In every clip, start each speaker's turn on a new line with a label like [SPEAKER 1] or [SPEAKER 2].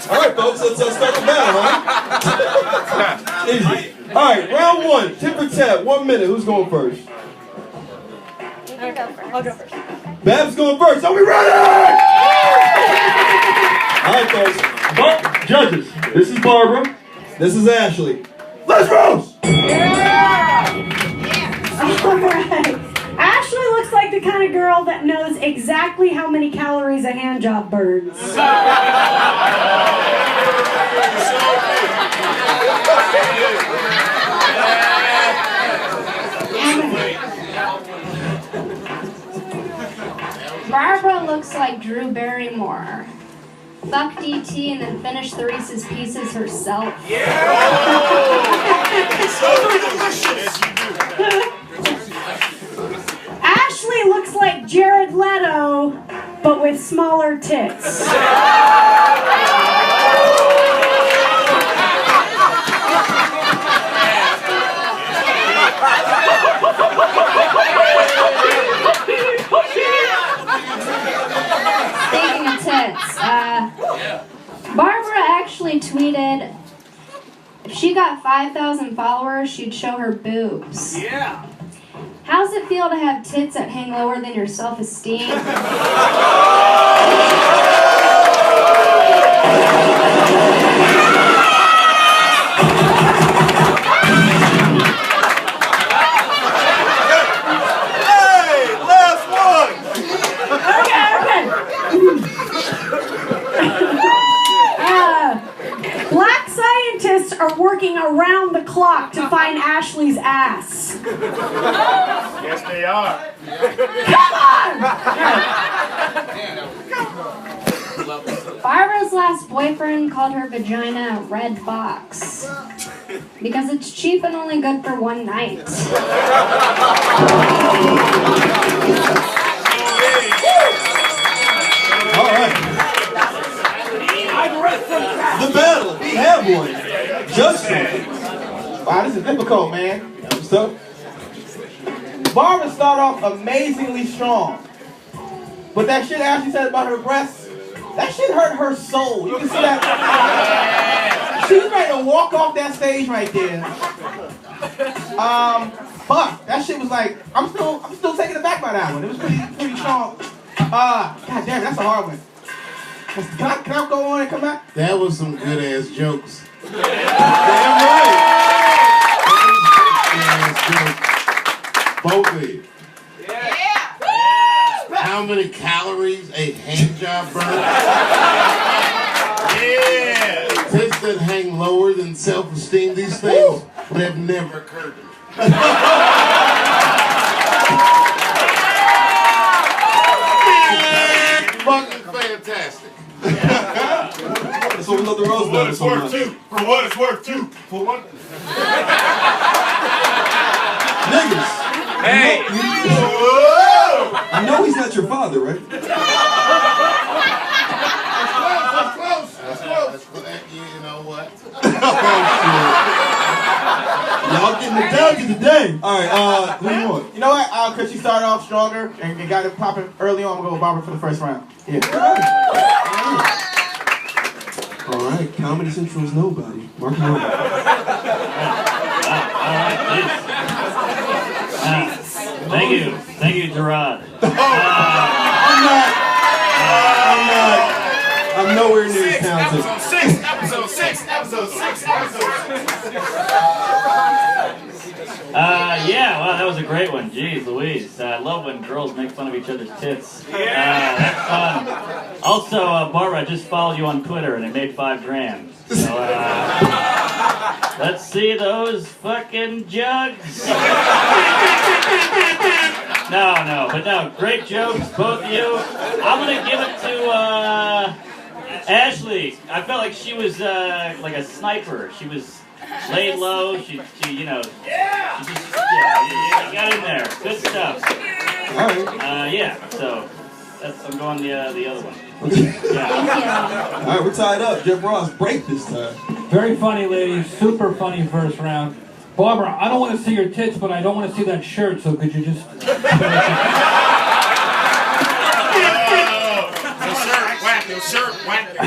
[SPEAKER 1] All right, folks, let's start the battle, huh? Easy. All right, round one. Tip for tat. 1 minute. Who's going first?
[SPEAKER 2] I'll go first.
[SPEAKER 1] Babs going first. Are we ready? All right, folks. Well, judges, this is Barbara. This is Ashley. Let's roast!
[SPEAKER 2] Yeah! All right. Ashley looks like the kind of girl that knows exactly how many calories a hand job burns.
[SPEAKER 3] Barbara looks like Drew Barrymore. Fuck DT and then finish the Reese's Pieces herself.
[SPEAKER 4] Yeah! So delicious!
[SPEAKER 2] Ashley looks like Jared Leto, but with smaller tits.
[SPEAKER 3] Speaking of tits, Barbara actually tweeted if she got 5,000 followers, she'd show her boobs.
[SPEAKER 4] Yeah!
[SPEAKER 3] How's it feel to have tits that hang lower than your self-esteem?
[SPEAKER 2] Black scientists are working around the clock to find Ashley's ass.
[SPEAKER 4] Yes, they are.
[SPEAKER 2] Come on!
[SPEAKER 3] Barbara's last boyfriend called her vagina a red box because it's cheap and only good for one night.
[SPEAKER 1] All right. The battle. We have one. Just something.
[SPEAKER 5] Wow, this is difficult, man.
[SPEAKER 1] So,
[SPEAKER 5] Barbara started off amazingly strong. But that shit Ashley said about her breasts, that shit hurt her soul. You can see that. She was ready to walk off that stage right there. Fuck. That shit was like, I'm still taken aback by that one. It was pretty strong. God damn, that's a hard one. Can I go on and come back?
[SPEAKER 6] That was some good ass jokes.
[SPEAKER 1] damn right.
[SPEAKER 6] Both of you. How many calories a hand job burns?
[SPEAKER 4] Yeah!
[SPEAKER 6] Tits that hang lower than self-esteem, these things would have never occurred to me. Fucking fantastic.
[SPEAKER 1] That's what we love the rose
[SPEAKER 4] For what it's worth, too. For what it's worth, too. For what?
[SPEAKER 1] Niggas.
[SPEAKER 4] Hey!
[SPEAKER 1] I know he's not your father, right?
[SPEAKER 6] That's close. You know what?
[SPEAKER 1] Y'all getting it down to the day. All right, who you want?
[SPEAKER 5] You know what? Because she started off stronger and got it popping early on, I'm going to go with Barbara for the first round. Yeah.
[SPEAKER 1] All right, Comedy Central's nobody. Mark him over.
[SPEAKER 7] Thank you, Gerard.
[SPEAKER 1] I'm nowhere near as talented.
[SPEAKER 4] Episode 6.
[SPEAKER 7] Yeah, wow, that was a great one. Jeez Louise. I love when girls make fun of each other's tits. That's fun. Also, Barbara, I just followed you on Twitter and it made $5,000. So, let's see those fucking jugs. No, great jokes, both of you. I'm gonna give it to, Ashley. I felt like she was, like a sniper. She was laid low, she you know, she got in there. Good stuff.
[SPEAKER 1] Alright.
[SPEAKER 7] Yeah, so I'm going the other one.
[SPEAKER 1] Yeah. Alright, we're tied up. Jeff Ross, break this time.
[SPEAKER 8] Very funny, ladies. Super funny first round. Barbara, I don't want to see your tits, but I don't want to see that shirt, so could you just...
[SPEAKER 4] The shirt, whack it. your shirt, whack.
[SPEAKER 8] Is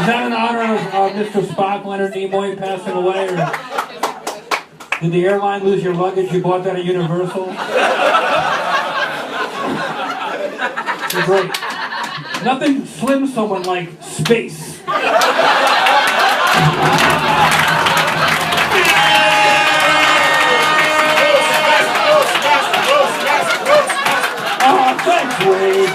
[SPEAKER 8] that in honor of Mr. Spock, Leonard Nimoy, passing away? Or did the airline lose your luggage? You bought that at Universal? You're great. Nothing slims someone like space. Oh, thanks, Wade.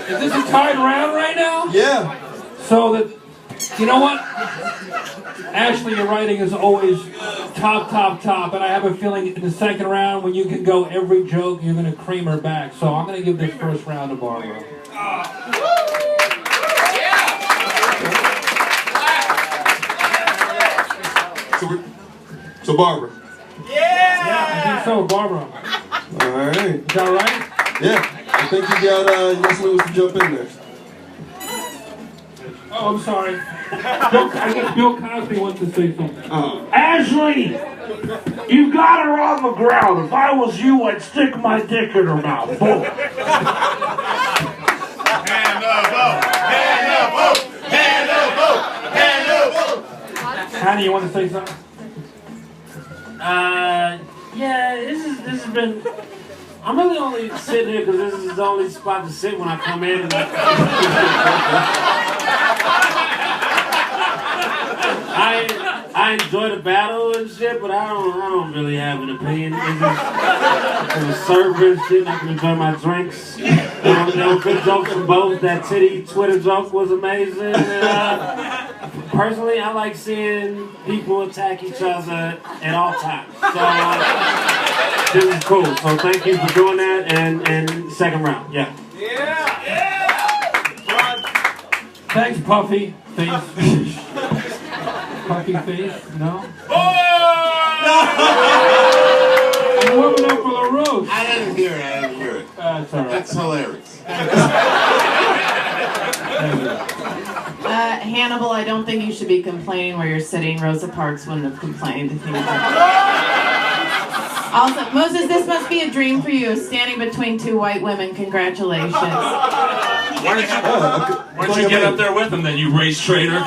[SPEAKER 8] Is this a tied round right now?
[SPEAKER 1] Yeah.
[SPEAKER 8] So that, you know what? Ashley, your writing is always top, and I have a feeling in the second round when you can go every joke, you're going to cream her back. So I'm going to give this first round to Barbara.
[SPEAKER 1] So Barbara.
[SPEAKER 8] Yeah, I think so, Barbara.
[SPEAKER 1] All right.
[SPEAKER 8] Is that right?
[SPEAKER 1] Yeah. I think you got somebody wants to jump in there.
[SPEAKER 8] Oh, I'm sorry. I guess Bill Cosby wants to say something.
[SPEAKER 9] Ashley, you got her on the ground. If I was you, I'd stick my dick in her mouth. Boom.
[SPEAKER 4] Hand up, up. Hand up, up. Hand up, up. Hand up, up.
[SPEAKER 8] Honey, you want to say something?
[SPEAKER 9] Yeah, this has been. I'm really only sitting here because this is the only spot to sit when I come in. I enjoy the battle and shit, but I don't really have an opinion. It's just, as a server and shit, I can enjoy my drinks. Good jokes from both. That titty Twitter joke was amazing. Personally, I like seeing people attack each other at all times. So this is cool. So thank you for doing that. And second round, yeah.
[SPEAKER 8] Thanks, Puffy Face. Puffy Face? No? I'm warming up for the roast.
[SPEAKER 6] I didn't hear it.
[SPEAKER 8] That's all right.
[SPEAKER 6] That's hilarious.
[SPEAKER 10] Hannibal, I don't think you should be complaining where you're sitting. Rosa Parks wouldn't have complained if he was Also, Moses, this must be a dream for you, standing between two white women. Congratulations.
[SPEAKER 11] Why don't you get up there with him then, you race traitor?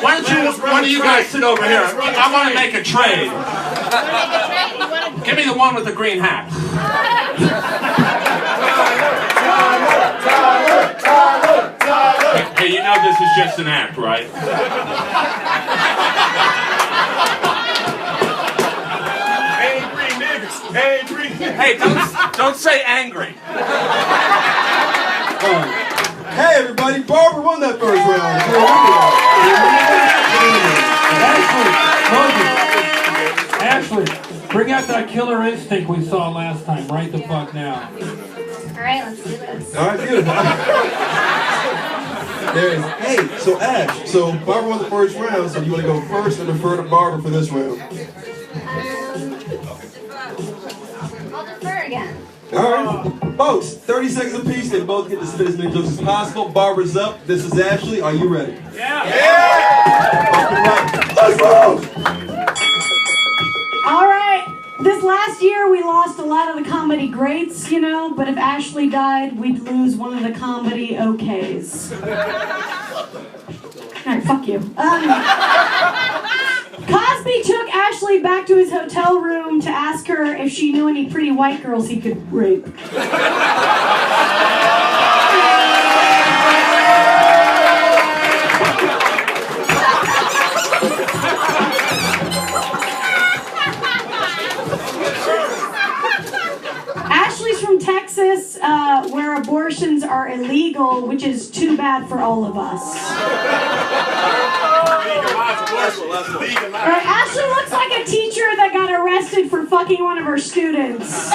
[SPEAKER 11] Why don't one of you guys sit over here? I want to make a trade. Give me the one with the green hat. Hey, you know this is just an act, right?
[SPEAKER 4] Angry niggas. Angry.
[SPEAKER 11] Hey, don't say angry.
[SPEAKER 1] Hey everybody, Barbara won that first round.
[SPEAKER 8] Ashley, bring out that killer instinct we saw last time. Right the fuck now.
[SPEAKER 3] Alright, let's do this.
[SPEAKER 1] All right, beautiful. There is. Hey, so Ash, so Barbara won the first round, so you want to go first or defer to Barbara for this round?
[SPEAKER 3] I'll defer again.
[SPEAKER 1] All right, folks, 30 seconds apiece. They both get to spit as many jokes as possible. Barbara's up. This is Ashley. Are you ready?
[SPEAKER 4] Yeah.
[SPEAKER 1] Let's go!
[SPEAKER 2] All right. This last year we lost a lot of the comedy greats, you know, but if Ashley died, we'd lose one of the comedy okays. All right, fuck you. Cosby took Ashley back to his hotel room to ask her if she knew any pretty white girls he could rape. Ashley's from Texas, where abortions are illegal, which is too bad for all of us. Alright, Ashley looks like a teacher that got arrested for fucking one of her students.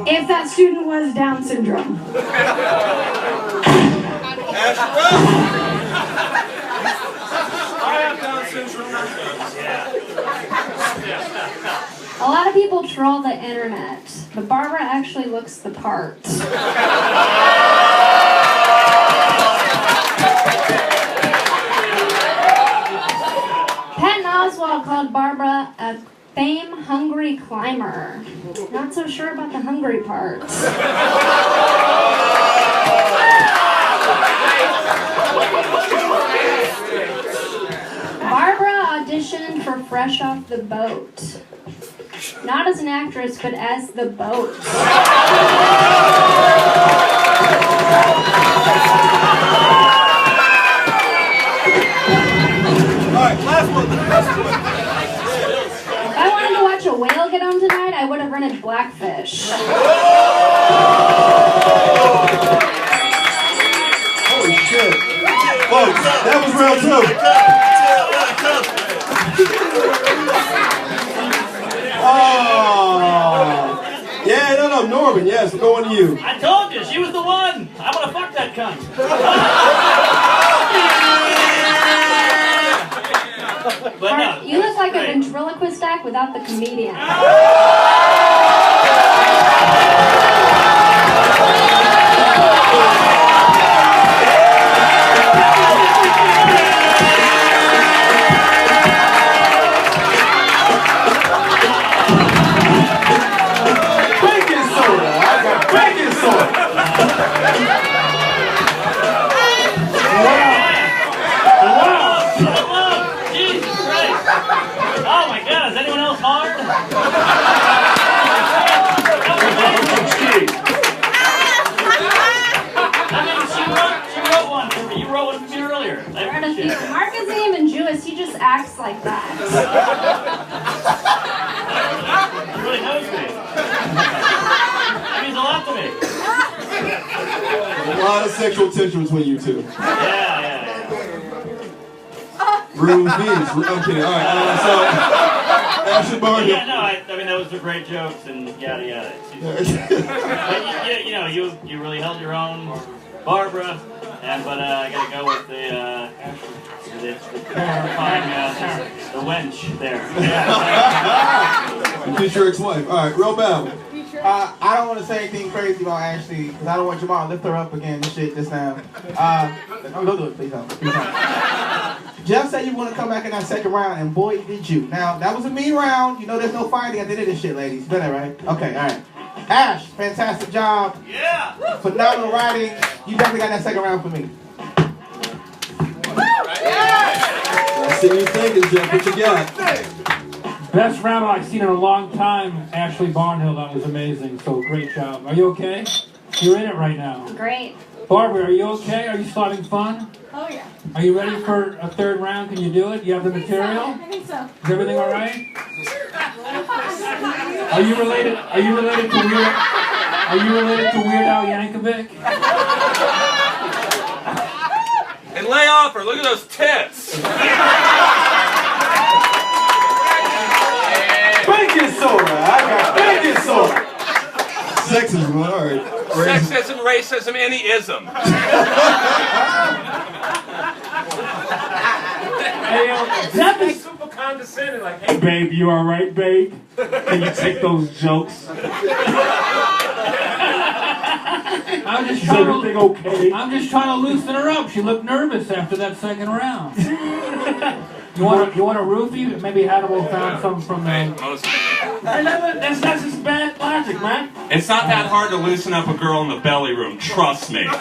[SPEAKER 2] If that student was Down syndrome.
[SPEAKER 3] A lot of people troll the internet, but Barbara actually looks the part. girl called Barbara a fame-hungry climber. Not so sure about the hungry part. Barbara auditioned for Fresh Off the Boat. Not as an actress, but as the boat.
[SPEAKER 1] Alright, last one.
[SPEAKER 3] If I wanted to watch a whale get on tonight, I would have rented Blackfish.
[SPEAKER 1] Holy shit. Folks, that was round 2. Oh. Yeah, no, Norman, yes, we're going to you.
[SPEAKER 7] I told you, she was the one. I want to fuck that cunt. But no.
[SPEAKER 3] You look like a ventriloquist act without the comedian.
[SPEAKER 1] Baking soda. I got baking soda.
[SPEAKER 7] Jesus Christ. Oh my God, is anyone else hard? She wrote one for me. You wrote one for me earlier. I appreciate it.
[SPEAKER 3] Mark isn't even Jewish, he just acts like that.
[SPEAKER 7] He really knows me. That means a lot to me.
[SPEAKER 1] A lot of sexual tension between you two.
[SPEAKER 7] Yeah.
[SPEAKER 1] Rude beans. I'm kidding. All right. So, Ashley Barnhill.
[SPEAKER 7] Yeah, no, I mean, those were great jokes and yada yada. But you really held your own, Barbara, but I gotta go with the terrifying, the wench there. Yeah.
[SPEAKER 1] Future ex-wife. All right, real battle.
[SPEAKER 5] I don't want to say anything crazy about Ashley because I don't want Jamal to lift her up again and shit this time. Don't do it, please don't. Please don't. Jeff said you want to come back in that second round, and boy, did you. Now, that was a mean round. You know there's no fighting at the end of this shit, ladies. You know that, right? Okay, all right. Ash, fantastic job.
[SPEAKER 7] Yeah.
[SPEAKER 5] Phenomenal writing. You definitely got that second round for me.
[SPEAKER 1] I see you thinking, Jeff. What you got?
[SPEAKER 8] Best round I've seen in a long time, Ashley Barnhill. That was amazing. So great job. Are you okay? You're in it right now.
[SPEAKER 3] Great.
[SPEAKER 8] Barbara, are you okay? Are you still having fun?
[SPEAKER 2] Oh, yeah.
[SPEAKER 8] Are you ready for a third round? Can you do it? You have the material?
[SPEAKER 2] I think so.
[SPEAKER 8] Is everything all right? Are you related? Are you related to Weird? Are you related to Weird Al Yankovic?
[SPEAKER 11] And lay off her. Look at those tits.
[SPEAKER 1] Baking soda. I got baking soda. Sexism. All right.
[SPEAKER 11] Sexism, racism, any ism.
[SPEAKER 9] Hey, Jeff is super condescending. Like, hey, babe, you all right, babe? Can you take those jokes?
[SPEAKER 8] I'm just
[SPEAKER 9] Is
[SPEAKER 8] trying
[SPEAKER 9] everything
[SPEAKER 8] to.
[SPEAKER 9] okay?
[SPEAKER 8] I'm just trying to loosen her up. She looked nervous after that second round. You want a roofie? Maybe Hannibal found some from the.
[SPEAKER 9] That's just bad logic, man.
[SPEAKER 11] It's not that hard to loosen up a girl in the belly room. Trust me.
[SPEAKER 10] What the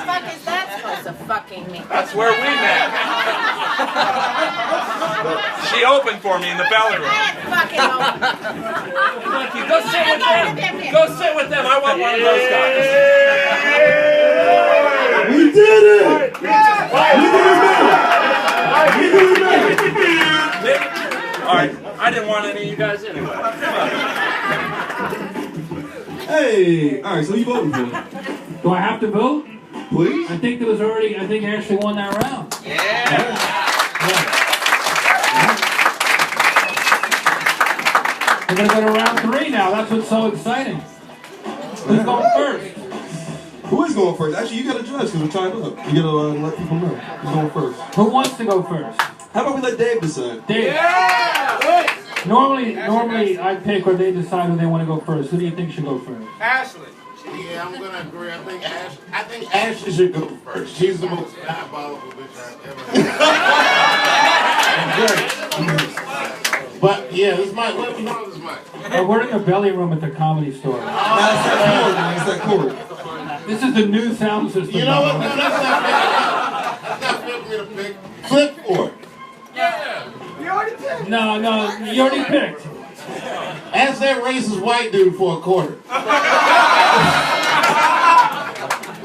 [SPEAKER 10] fuck is that supposed to fucking mean?
[SPEAKER 11] That's where we met. She opened for me in the belly room.
[SPEAKER 10] Fucking open.
[SPEAKER 11] Go sit with them. Go sit with them. I want one of those guys.
[SPEAKER 1] We did it!
[SPEAKER 11] All right. I didn't want any of you guys anyway.
[SPEAKER 1] Hey! All right, so you voting for?
[SPEAKER 8] Do I have to vote?
[SPEAKER 1] Please?
[SPEAKER 8] I think Ashley won that round.
[SPEAKER 11] Yeah.
[SPEAKER 8] We're gonna go to round 3 now. That's what's so exciting. Who's going first?
[SPEAKER 1] Who is going first? Actually, you gotta judge because we're tied up. You gotta let people know who's going first.
[SPEAKER 8] Who wants to go first?
[SPEAKER 1] How about we let Dave decide?
[SPEAKER 8] Dave.
[SPEAKER 11] Yeah.
[SPEAKER 8] Normally I pick or they decide who they want to go first. Who do you think should go first?
[SPEAKER 11] Ashley.
[SPEAKER 6] Yeah, I'm gonna agree. I think Ashley should go first. She's the most diabolical bitch I've ever. But yeah, this mic. Let me know this mic.
[SPEAKER 8] We're in the belly room at the Comedy Store.
[SPEAKER 1] That's that chord.
[SPEAKER 8] This is the new sound system.
[SPEAKER 6] You know what? No, that's not fair for me to pick. Flip for it.
[SPEAKER 8] No, you already picked.
[SPEAKER 6] Ask that racist white dude for a quarter.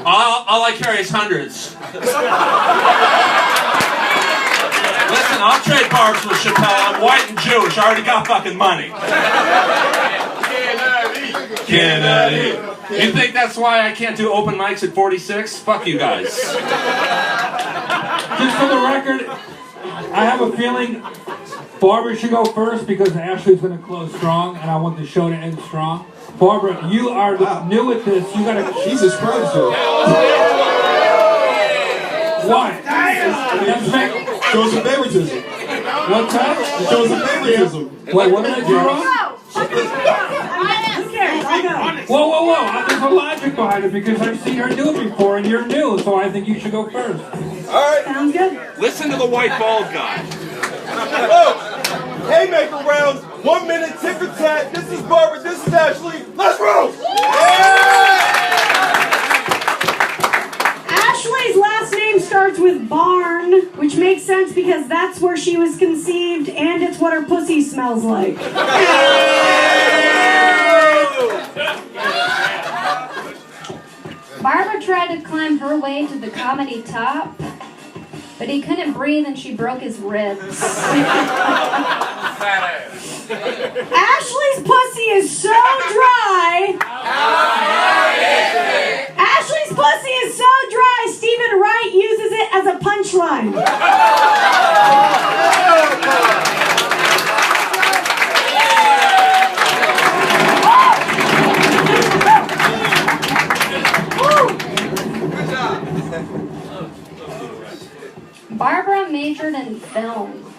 [SPEAKER 11] All I carry is hundreds. Listen, I'll trade barbs with Chappelle. I'm white and Jewish. I already got fucking money. Kennedy. You think that's why I can't do open mics at 46? Fuck you guys.
[SPEAKER 8] Just for the record, I have a feeling Barbara should go first because Ashley's going to close strong, and I want the show to end strong. Barbara, you are new at this. You got to.
[SPEAKER 1] Jesus Christ, Joe.
[SPEAKER 8] What?
[SPEAKER 1] Show some favoritism.
[SPEAKER 8] What's that?
[SPEAKER 1] Show some favoritism.
[SPEAKER 8] Wait, what did I do wrong?
[SPEAKER 2] Who cares? I'll go.
[SPEAKER 8] Whoa. There's a logic behind it because I've seen her do it before, and you're new, so I think you should go first.
[SPEAKER 1] All right.
[SPEAKER 2] Sounds good.
[SPEAKER 11] Listen to the white bald guy.
[SPEAKER 1] Oh, haymaker rounds. 1 minute, tit for tat. This is Barbara. This is Ashley. Let's roll.
[SPEAKER 2] Ashley's last name starts with Barn, which makes sense because that's where she was conceived, and it's what her pussy smells like.
[SPEAKER 3] Barbara tried to climb her way to the comedy top, but he couldn't breathe and she broke his ribs.
[SPEAKER 2] Ashley's pussy is so dry. Ashley's pussy is so dry, Stephen Wright uses it as a punchline.
[SPEAKER 3] Barbara majored in film,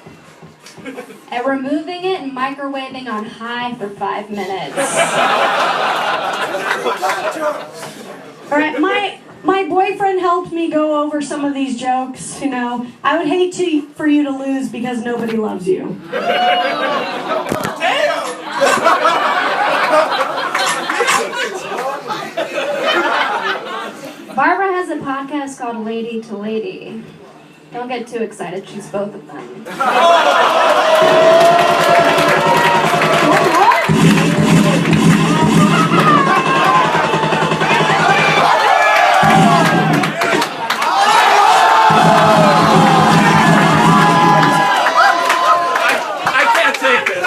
[SPEAKER 3] and removing it and microwaving on high for 5 minutes.
[SPEAKER 2] All right, my boyfriend helped me go over some of these jokes. You know, I would hate for you to lose because nobody loves you.
[SPEAKER 3] Barbara has a podcast called Lady to Lady. Don't get too excited, she's both of them.
[SPEAKER 11] I can't take this.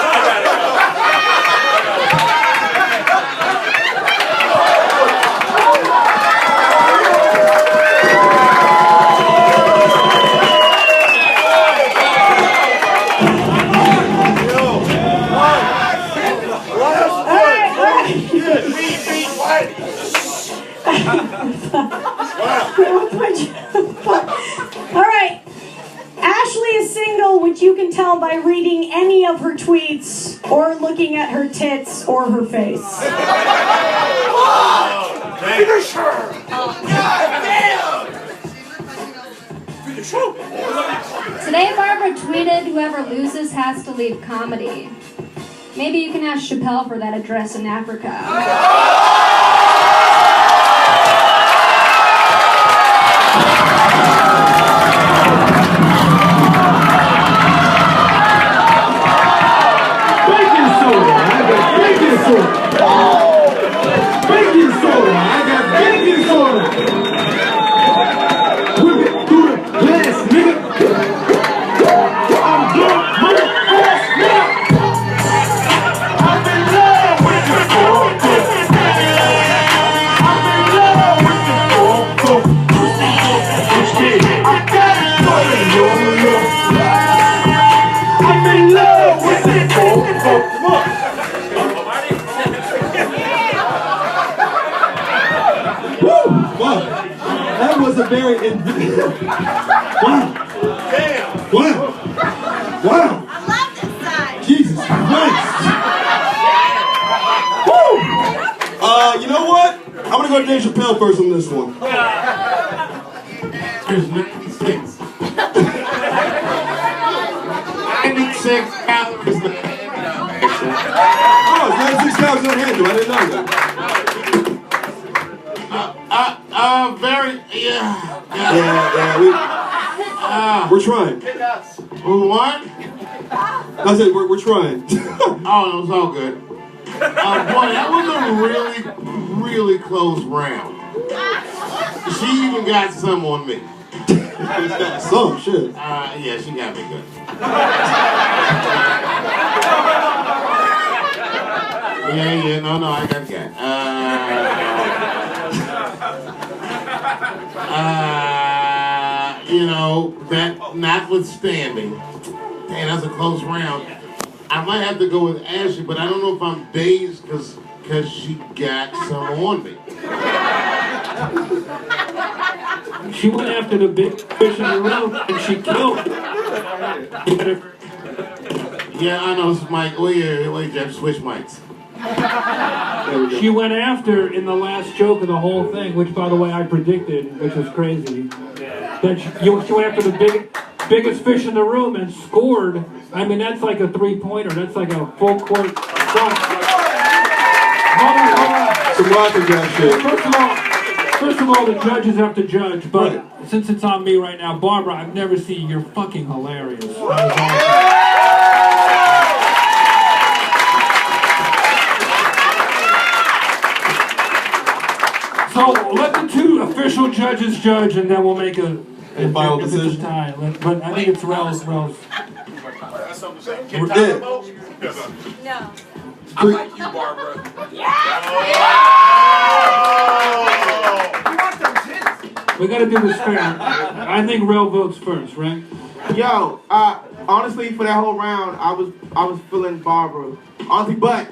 [SPEAKER 2] All right. Ashley is single, which you can tell by reading any of her tweets or looking at her tits or her face.
[SPEAKER 4] Finish her! God damn!
[SPEAKER 3] Today Barbara tweeted, "Whoever loses has to leave comedy." Maybe you can ask Chappelle for that address in Africa.
[SPEAKER 4] Baking soda! I got baking soda! Baking soda! I got baking soda! Whip it through the glass, nigga! I'm drunk, motherfucker! I'm in love with the coco! I'm in love with the coco! I got it for the yo-yo! I'm in love with the coco!
[SPEAKER 1] Wow. That was a very wow.
[SPEAKER 4] Damn!
[SPEAKER 1] Wow. Wow.
[SPEAKER 12] I love this side.
[SPEAKER 1] Jesus Christ. Woo. You know what? I'm gonna go to Dave Chappelle first on this one.
[SPEAKER 6] There's 96. 96 calories.
[SPEAKER 1] Oh, it's 96 calories on handle. I didn't know that.
[SPEAKER 6] Very, yeah.
[SPEAKER 1] We're trying.
[SPEAKER 6] What?
[SPEAKER 1] I said we're trying.
[SPEAKER 6] Oh, it was all good. Boy, that was a really, really close round. She even got some on me.
[SPEAKER 1] Some shit.
[SPEAKER 6] Yeah, she got me good. Yeah, no, I got that. You know, that notwithstanding, dang, that's a close round. I might have to go with Ashley, but I don't know if I'm dazed because she got some on me.
[SPEAKER 8] She went after the big fish in the room and she killed it.
[SPEAKER 6] Yeah, I know, it's Mike. Wait, Jeff, switch mics.
[SPEAKER 8] She went after in the last joke of the whole thing, which by the way I predicted, which was crazy. That she went after the biggest fish in the room and scored. I mean, that's like a 3-pointer. That's like a full court shot. Hold on.
[SPEAKER 1] Some rocket jack shit.
[SPEAKER 8] First of all, the judges have to judge, but since it's on me right now, Barbara, I've never seen you. You're fucking hilarious. So let the two official judges judge, and then we'll make a
[SPEAKER 1] final decision.
[SPEAKER 8] Tie. But I think it's Rose.
[SPEAKER 1] We're
[SPEAKER 4] No. I like you, Barbara.
[SPEAKER 8] We gotta do this fair. I think Rel votes first, right?
[SPEAKER 5] Yo, honestly, for that whole round, I was feeling Barbara. Honestly, but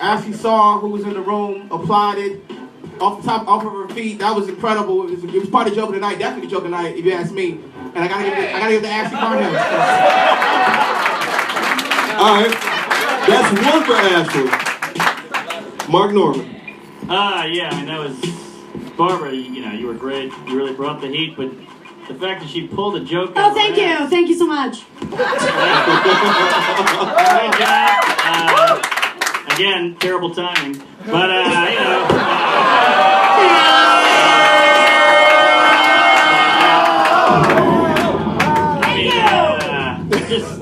[SPEAKER 5] as she saw who was in the room, applauded off of her feet. That was incredible. It was part of the joke of the night, definitely the joke of the night, if you ask me. And I gotta give the Ashley Barnhill.
[SPEAKER 1] All right, that's one for Ashley. Mark Norman.
[SPEAKER 7] Yeah, I mean, that was Barbara. You were great. You really brought the heat, but the fact that she pulled a joke.
[SPEAKER 2] Oh, thank you. Thank you so much.
[SPEAKER 7] Great job. Again, terrible timing, but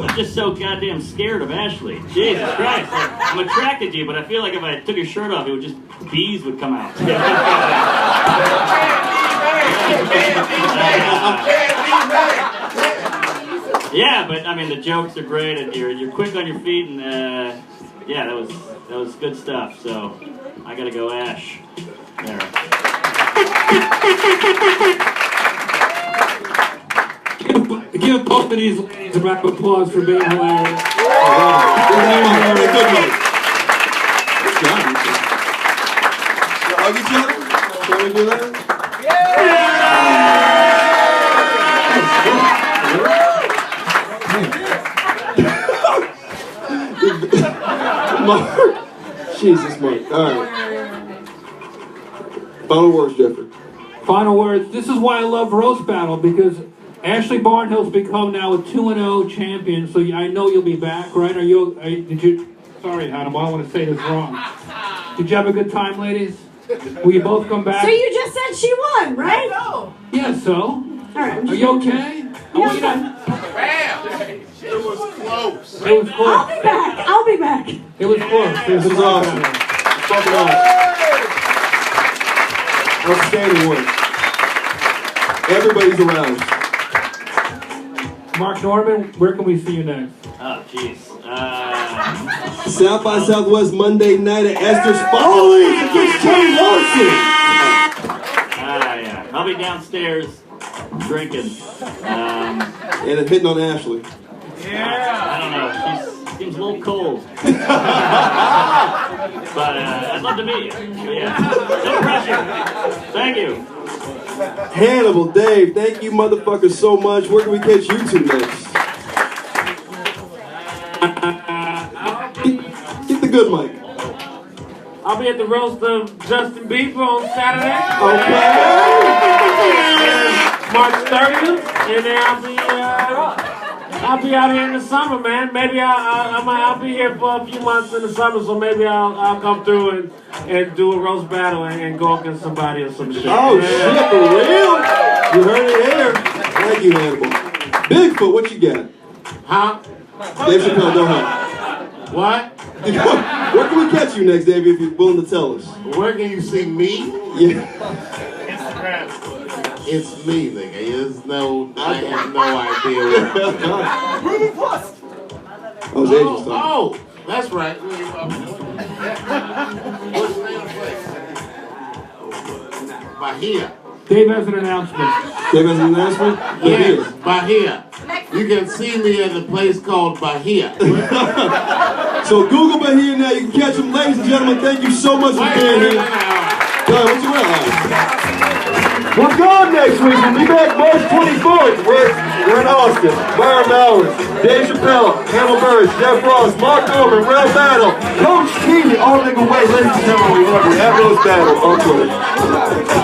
[SPEAKER 7] I'm just so goddamn scared of Ashley. Jesus Christ. I'm attracted to you, but I feel like if I took your shirt off, bees would come out. Yeah, but I mean, the jokes are great, and you're quick on your feet, and yeah, that was good stuff. So I gotta go Ash. There.
[SPEAKER 8] Give both of these ladies a round of applause for being hilarious.
[SPEAKER 1] Hug each other? Can we do that? Mark. Jesus, Mark. All right. Final words, Jeffrey.
[SPEAKER 8] Final words. This is why I love Roast Battle, because Ashley Barnhill's become now a 2-0 champion, so I know you'll be back, right? Sorry, Hannibal, I don't want to say this wrong. Did you have a good time, ladies? Will you both come back?
[SPEAKER 2] So you just said she won, right?
[SPEAKER 8] Yeah, so?
[SPEAKER 2] All right.
[SPEAKER 8] Are you okay?
[SPEAKER 6] Bam! It was close.
[SPEAKER 8] It was close.
[SPEAKER 2] I'll be back.
[SPEAKER 8] It was close.
[SPEAKER 1] This is awesome. Fucking awesome. Outstanding work. Everybody's aroused.
[SPEAKER 8] Mark Norman, where can we see you next?
[SPEAKER 7] Oh, jeez.
[SPEAKER 1] South by Southwest Monday night at Esther's Follies. It's Terry Larson.
[SPEAKER 7] Yeah. I'll be downstairs drinking.
[SPEAKER 1] And hitting on Ashley.
[SPEAKER 7] I don't know. She seems a little cold. But I'd love to meet you. Yeah. No pressure. Thank you.
[SPEAKER 1] Hannibal, Dave, thank you motherfuckers so much. Where can we catch you two next? Get the good mic.
[SPEAKER 9] I'll be at the roast of Justin Bieber on Saturday.
[SPEAKER 1] Okay.
[SPEAKER 9] March 30th. And then I'll I'll be out here in the summer, man. Maybe I'll be here for a few months in the summer, so maybe I'll come through and do a roast battle and go against somebody or some shit.
[SPEAKER 1] Oh, shit, for real? You heard it here. Thank you, Hannibal. Bigfoot, what you got?
[SPEAKER 6] Huh?
[SPEAKER 1] Dave Chappelle, go ahead.
[SPEAKER 6] What?
[SPEAKER 1] Where can we catch you next, Davey, if you're willing to tell us?
[SPEAKER 6] Where can you see me?
[SPEAKER 1] Yeah.
[SPEAKER 6] Instagram. It's me, nigga. I have no idea where.
[SPEAKER 1] Oh, it's Asian stuff.
[SPEAKER 6] Oh, that's right. What's the name of the place? Bahia.
[SPEAKER 8] Dave has an announcement.
[SPEAKER 1] Dave has an announcement?
[SPEAKER 6] Yes, Bahia. You can see me at a place called Bahia.
[SPEAKER 1] So Google Bahia now. You can catch him. Ladies and gentlemen, thank you so much for being here. What you realize? We're gone next week. We'll be back March 24th. We're in Austin. Byron Bowers, Dave Chappelle, Hannibal Burris, Jeff Ross, Mark Norman, Real Battle, Coach T, all nigga way. Ladies and gentlemen, we love you. At Rose Battle on Twitter.